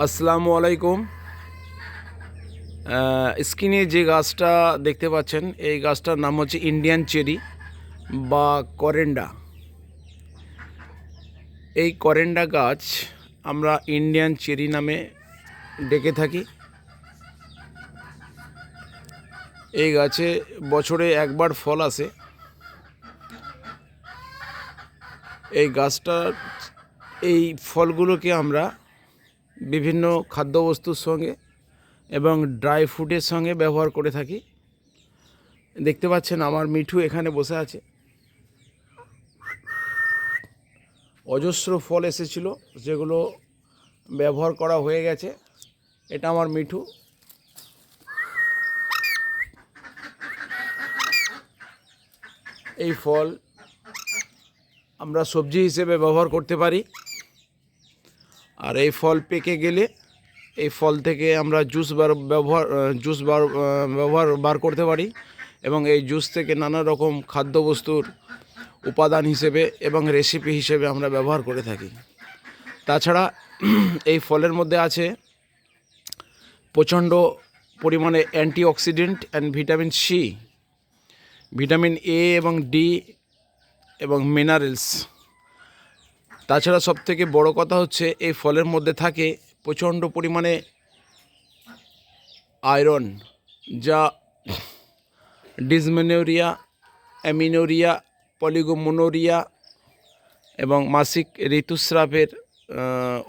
আসসালামু আলাইকুম। স্ক্রিনে যে গাছটা দেখতে পাচ্ছেন এই গাছটার নাম হচ্ছে ইন্ডিয়ান চেরি বা করেন্ডা। এই করেন্ডা গাছ আমরা ইন্ডিয়ান চেরি নামে ডেকে থাকি। এই গাছে বছরে একবার ফল আসে। এই গাছটার এই ফলগুলোকে আমরা বিভিন্ন খাদ্যবস্তুর সঙ্গে এবং ড্রাই ফ্রুটের সঙ্গে ব্যবহার করে থাকি। দেখতে পাচ্ছেন আমার মিঠু এখানে বসে আছে। অজস্র ফল এসেছিল যেগুলো ব্যবহার করা হয়ে গেছে। এটা আমার মিঠু। এই ফল আমরা সবজি হিসেবে ব্যবহার করতে পারি। আর এই ফল পেকে গেলে এই ফল থেকে আমরা জুস বার করতে পারি এবং এই জুস থেকে নানা রকম খাদ্যবস্তুর উপাদান হিসেবে এবং রেসিপি হিসেবে আমরা ব্যবহার করে থাকি। তাছাড়া এই ফলের মধ্যে আছে প্রচণ্ড পরিমাণে antioxidant and vitamin C, vitamin A এবং ডি এবং মিনারেলস। তাছাড়া সবথেকে বড় কথা হচ্ছে এই ফলের মধ্যে থাকে প্রচণ্ড পরিমাণে আয়রন, যা ডিসমেনোরিয়া, অ্যামিনোরিয়া, পলিগোমোনোরিয়া এবং মাসিক ঋতুস্রাবের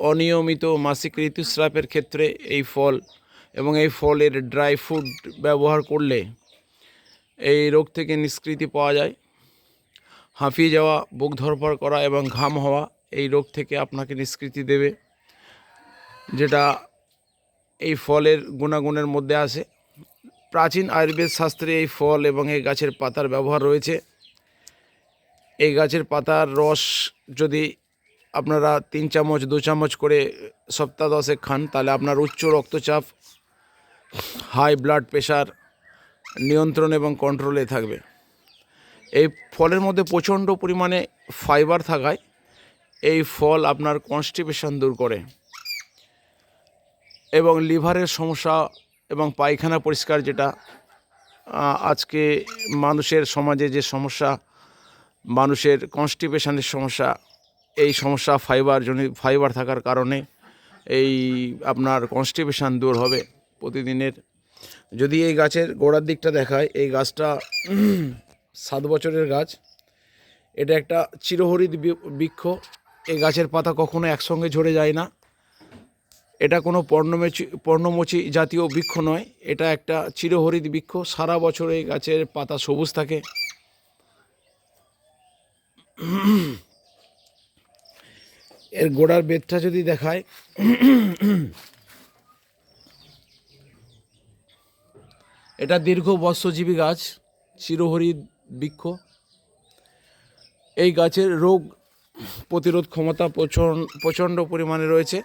অনিয়মিত মাসিক ঋতুস্রাবের ক্ষেত্রে এই ফল এবং এই ফলের ড্রাই ফ্রুট ব্যবহার করলে এই রোগ থেকে নিষ্কৃতি পাওয়া যায়। হাঁফিয়ে যাওয়া, বুক ধড়ফড় করা এবং ঘাম হওয়া এই রোগ থেকে আপনাকে নিষ্কৃতি দেবে, যেটা এই ফলের গুণাগুণের মধ্যে আসে। প্রাচীন আয়ুর্বেদ শাস্ত্রে এই ফল এবং এই গাছের পাতার ব্যবহার রয়েছে। এই গাছের পাতার রস যদি আপনারা 3 চামচ 2 চামচ করে সপ্তাহ 10 খান, তাহলে আপনার উচ্চ রক্তচাপ, হাই ব্লাড প্রেশার নিয়ন্ত্রণ এবং কন্ট্রোলে থাকবে। এই ফলের মধ্যে প্রচণ্ড পরিমাণে ফাইবার থাকায় এই ফল আপনার কনস্টিপেশন দূর করে এবং লিভারের সমস্যা এবং পায়খানা পরিষ্কার, যেটা আজকে মানুষের সমাজে যে সমস্যা, মানুষের কনস্টিপেশনের সমস্যা, এই সমস্যা ফাইবার থাকার কারণে এই আপনার কনস্টিপেশন দূর হবে প্রতিদিনের। যদি এই গাছের গোড়ার দিকটা দেখায়, এই গাছটা 7 বছরের গাছ। এটা একটা চিরহরিৎ বৃক্ষ। এই গাছের পাতা কখনো একসঙ্গে ঝরে যায় না। এটা কোনো পর্ণমোচী জাতীয় বৃক্ষ নয়, এটা একটা চিরহরিৎ বৃক্ষ। সারা বছর এই গাছের পাতা সবুজ থাকে। এর গোড়ার বেদটা যদি দেখায়, এটা দীর্ঘ বর্ষজীবী গাছ, চিরহরিৎ বৃক্ষ। এই গাছের রোগ প্রতিরোধ ক্ষমতা প্রচণ্ড পরিমাণে রয়েছে।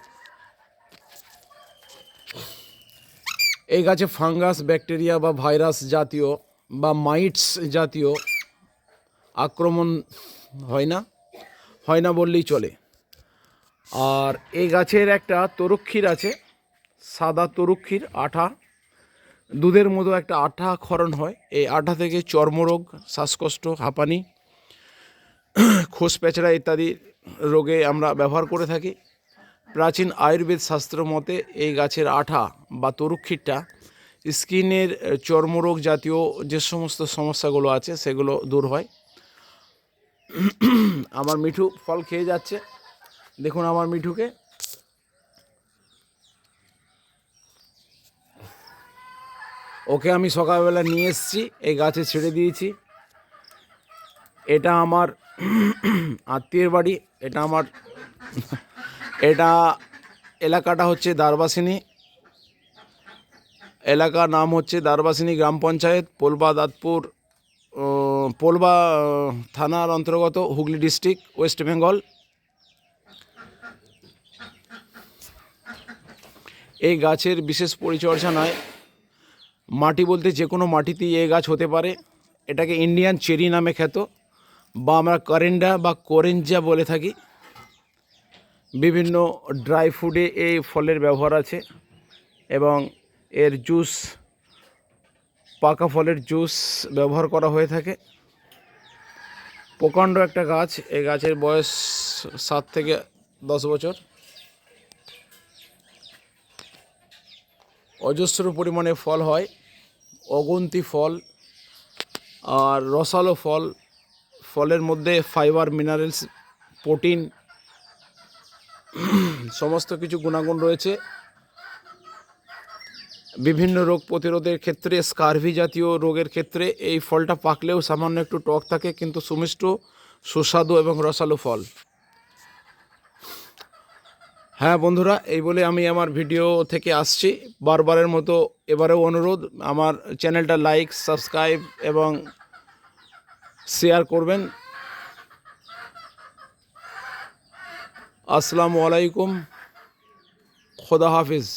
এই গাছে ফাঙ্গাস, ব্যাকটেরিয়া বা ভাইরাস জাতীয় বা মাইটস জাতীয় আক্রমণ হয় না বললেই চলে। আর এই গাছের একটা তরুক্ষীর আছে, সাদা তরুক্ষীর আঠা, দুধের মতো একটা আঠা ক্ষরণ হয়। এই আঠা থেকে চর্মরোগ, শ্বাসকষ্ট, হাঁপানি, খোস পেঁচড়া ইত্যাদি রোগে আমরা ব্যবহার করে থাকি। প্রাচীন আয়ুর্বেদ শাস্ত্র মতে এই গাছের আঠা বা তরুক্ষীরটা স্কিনের চর্মরোগ জাতীয় যে সমস্ত সমস্যাগুলো আছে সেগুলো দূর হয়। আমার মিঠু ফল খেয়ে যাচ্ছে, দেখুন আমার মিঠুকে। ওকে আমি সকালবেলা নিয়ে এসেছি, এই গাছে ছেড়ে দিয়েছি। এটা আমার আত্মীয়ের বাড়ি। এটা এলাকাটা হচ্ছে দ্বারবাসিনী। এলাকার নাম হচ্ছে দ্বারবাসিনী গ্রাম পঞ্চায়েত, পোলবা থানার অন্তর্গত, হুগলি ডিস্ট্রিক্ট, ওয়েস্ট বেঙ্গল। এই গাছের বিশেষ পরিচর্যা নয়, মাটি বলতে যে কোনো মাটিতেই এই গাছ হতে পারে। এটাকে ইন্ডিয়ান চেরি নামে খ্যাত, বা আমরা করেন্ডা বা করেঞ্জা বলে থাকি। বিভিন্ন ড্রাই ফুডে এই ফলের ব্যবহার আছে এবং এর জুস, পাকা ফলের জুস ব্যবহার করা হয়ে থাকে। প্রকাণ্ড একটা গাছ, এই গাছের বয়স 7 থেকে 10 বছর। অজস্র পরিমাণে ফল হয়, অগুন্তি ফল আর রসালো ফল। ফলের মধ্যে ফাইবার, মিনারেলস, প্রোটিন সমস্ত কিছু গুণাগুণ রয়েছে। বিভিন্ন রোগ প্রতিরোধের ক্ষেত্রে, স্কারভি জাতীয় রোগের ক্ষেত্রে এই ফলটা পাকলেও সামান্য একটু টক থাকে, কিন্তু সুমিষ্ট, সুস্বাদু এবং রসালো ফল। হ্যাঁ বন্ধুরা, এই বলে আমি আমার ভিডিও থেকে আসছি। বারবারের মতো এবারেও অনুরোধ, আমার চ্যানেলটা লাইক, সাবস্ক্রাইব এবং শেয়ার করবেন। আসসালামু আলাইকুম, খোদা হাফিজ।